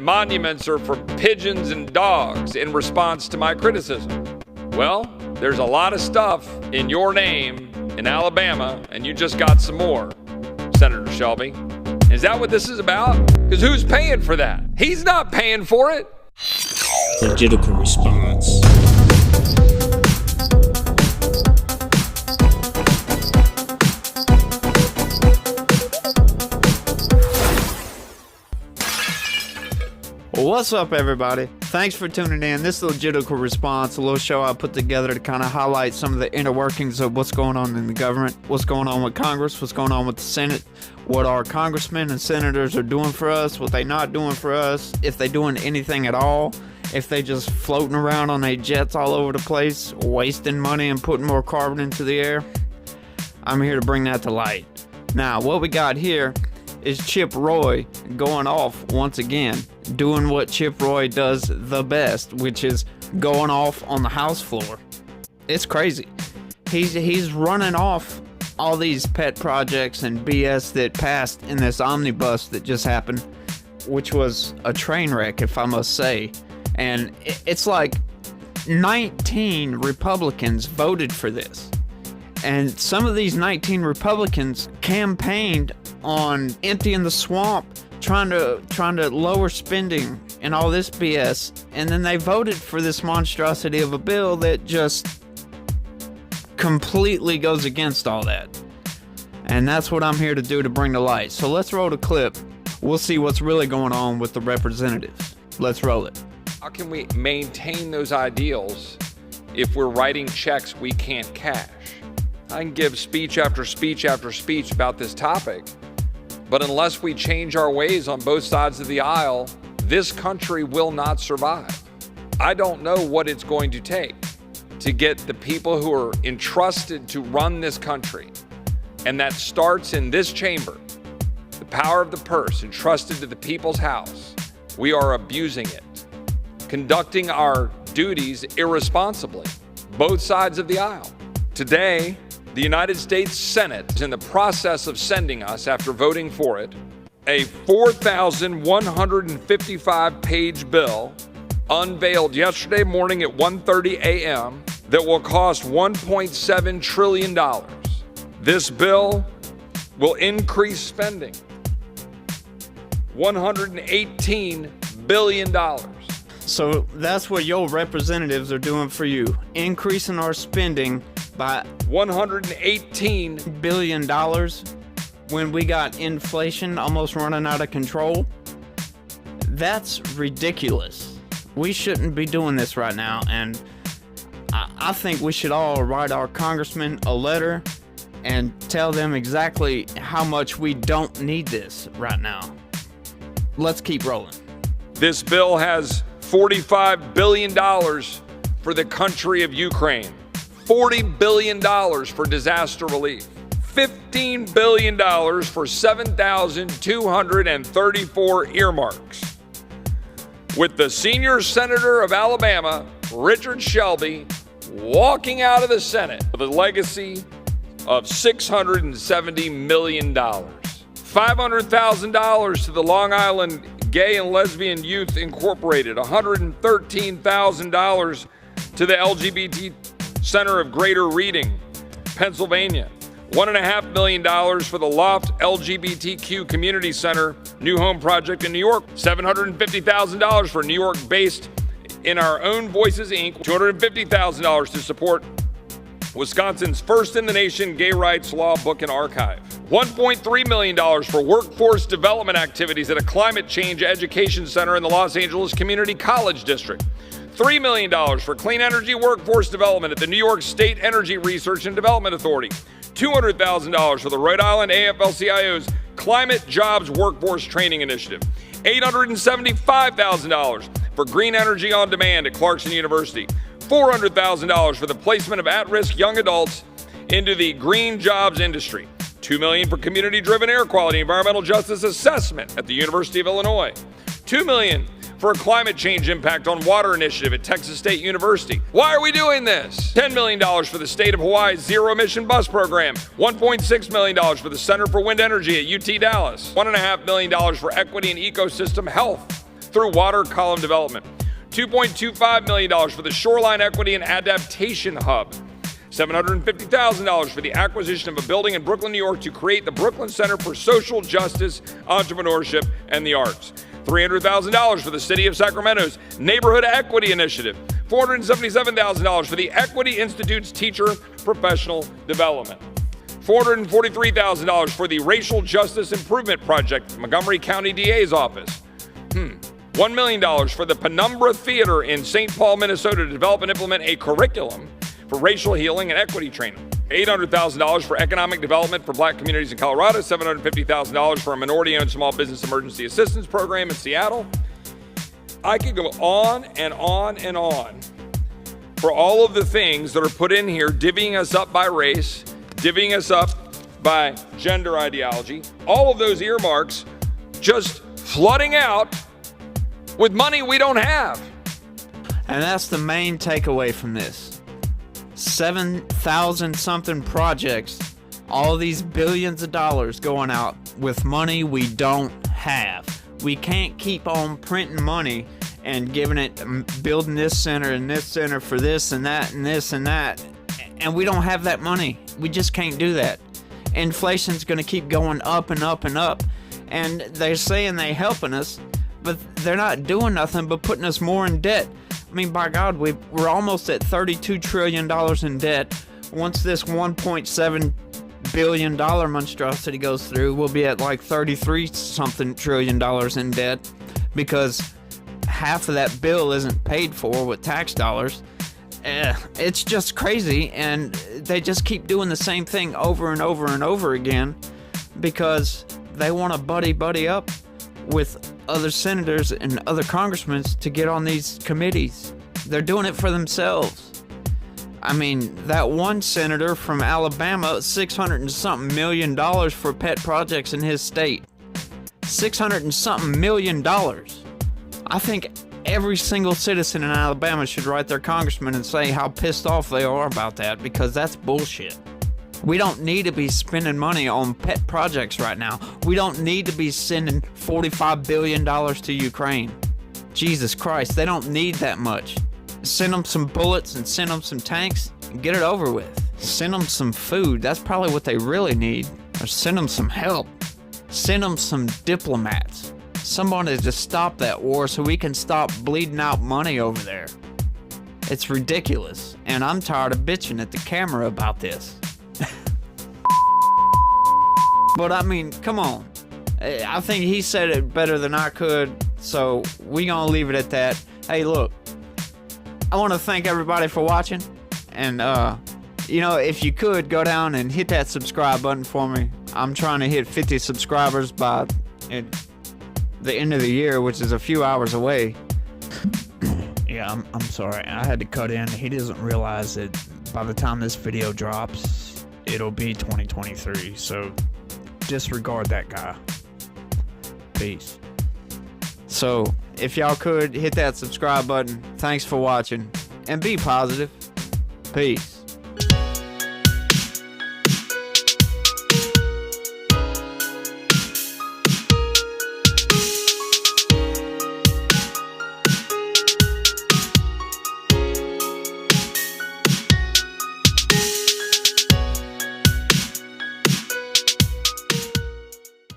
monuments are for pigeons and dogs in response to my criticism. Well, there's a lot of stuff in your name in Alabama, and you just got some more, Senator Shelby. Is that what this is about? Because who's paying for that? He's not paying for it. Political response. What's up, everybody? Thanks for tuning in. This is Legitical Response, a little show I put together to kind of highlight some of the inner workings of what's going on in the government, what's going on with Congress, what's going on with the Senate, what our congressmen and senators are doing for us, what they not doing for us, if they doing anything at all, if they just floating around on their jets all over the place, wasting money and putting more carbon into the air. I'm here to bring that to light. Now, what we got here is Chip Roy going off once again, doing what Chip Roy does the best, which is going off on the House floor. It's crazy. He's running off all these pet projects and BS that passed in this omnibus that just happened, which was a train wreck, if I must say. And it's like 19 Republicans voted for this. And some of these 19 Republicans campaigned on emptying the swamp, trying to lower spending and all this BS, and then they voted for this monstrosity of a bill that just completely goes against all that. And that's what I'm here to do, to bring to light. So let's roll the clip. We'll see what's really going on with the representatives. Let's roll it. How can we maintain those ideals if we're writing checks we can't cash? I can give speech after speech after speech about this topic, but unless we change our ways on both sides of the aisle, this country will not survive. I don't know what it's going to take to get the people who are entrusted to run this country, and that starts in this chamber, the power of the purse entrusted to the people's house. We are abusing it, conducting our duties irresponsibly, both sides of the aisle. Today, the United States Senate is in the process of sending us, after voting for it, a 4,155-page bill unveiled yesterday morning at 1:30 a.m. that will cost $1.7 trillion. This bill will increase spending $118 billion. So that's what your representatives are doing for you, increasing our spending by $118 billion when we got inflation almost running out of control. That's ridiculous. We shouldn't be doing this right now, and I think we should all write our congressmen a letter and tell them exactly how much we don't need this right now. Let's keep rolling. This bill has $45 billion for the country of Ukraine, $40 billion for disaster relief, $15 billion for 7,234 earmarks. With the senior senator of Alabama, Richard Shelby, walking out of the Senate with a legacy of $670 million. $500,000 to the Long Island Gay and Lesbian Youth Incorporated, $113,000 to the LGBT Center of Greater Reading, Pennsylvania, $1.5 million for the Loft LGBTQ Community Center New Home Project in New York, $750,000 for New York-based In Our Own Voices, Inc., $250,000 to support Wisconsin's first in the nation gay rights law book and archive, $1.3 million for workforce development activities at a climate change education center in the Los Angeles Community College District, $3 million for clean energy workforce development at the New York State Energy Research and Development Authority, $200,000 for the Rhode Island AFL-CIO's Climate Jobs Workforce Training Initiative, $875,000 for Green Energy on Demand at Clarkson University, $400,000 for the placement of at-risk young adults into the green jobs industry, $2 million for community-driven air quality environmental justice assessment at the University of Illinois, $2 million for a climate change impact on water initiative at Texas State University. Why are we doing this? $10 million for the state of Hawaii's zero-emission bus program, $1.6 million for the Center for Wind Energy at UT Dallas, $1.5 million for equity and ecosystem health through water column development. $2.25 million for the Shoreline Equity and Adaptation Hub. $750,000 for the acquisition of a building in Brooklyn, New York to create the Brooklyn Center for Social Justice, Entrepreneurship, and the Arts. $300,000 for the City of Sacramento's Neighborhood Equity Initiative. $477,000 for the Equity Institute's Teacher Professional Development. $443,000 for the Racial Justice Improvement Project, Montgomery County DA's office. $1 million for the Penumbra Theater in St. Paul, Minnesota to develop and implement a curriculum for racial healing and equity training. $800,000 for economic development for black communities in Colorado. $750,000 for a minority-owned small business emergency assistance program in Seattle. I could go on and on and on for all of the things that are put in here, divvying us up by race, divvying us up by gender ideology. All of those earmarks just flooding out with money we don't have. And that's the main takeaway from this. 7,000 something projects, all these billions of dollars going out with money we don't have. We can't keep on printing money and giving it, building this center and this center for this and that and this and that. And we don't have that money. We just can't do that. Inflation's going to keep going up and up and up. And they're saying they're helping us, but they're not doing nothing but putting us more in debt. I mean, by God, we're almost at $32 trillion in debt. Once this $1.7 billion monstrosity goes through, we'll be at like $33-something trillion in debt because half of that bill isn't paid for with tax dollars. It's just crazy, and they just keep doing the same thing over and over and over again because they want to buddy up with other senators and other congressmen to get on these committees. They're doing it for themselves. I mean, that one senator from Alabama, $600 and something million for pet projects in his state. $600 and something million. I think every single citizen in Alabama should write their congressman and say how pissed off they are about that, because that's bullshit. We don't need to be spending money on pet projects right now. We don't need to be sending $45 billion to Ukraine. Jesus Christ, they don't need that much. Send them some bullets and send them some tanks and get it over with. Send them some food. That's probably what they really need. Or send them some help. Send them some diplomats. Somebody to stop that war so we can stop bleeding out money over there. It's ridiculous. And I'm tired of bitching at the camera about this. But I mean, come on. I think he said it better than I could, so we gonna leave it at that. Hey, look, I want to thank everybody for watching, and if you could go down and hit that subscribe button for me. I'm trying to hit 50 subscribers by the end of the year, which is a few hours away. Yeah, I'm sorry. I had to cut in. He doesn't realize that by the time this video drops, it'll be 2023, so disregard that guy. Peace. So, if y'all could hit that subscribe button, thanks for watching, and be positive. Peace.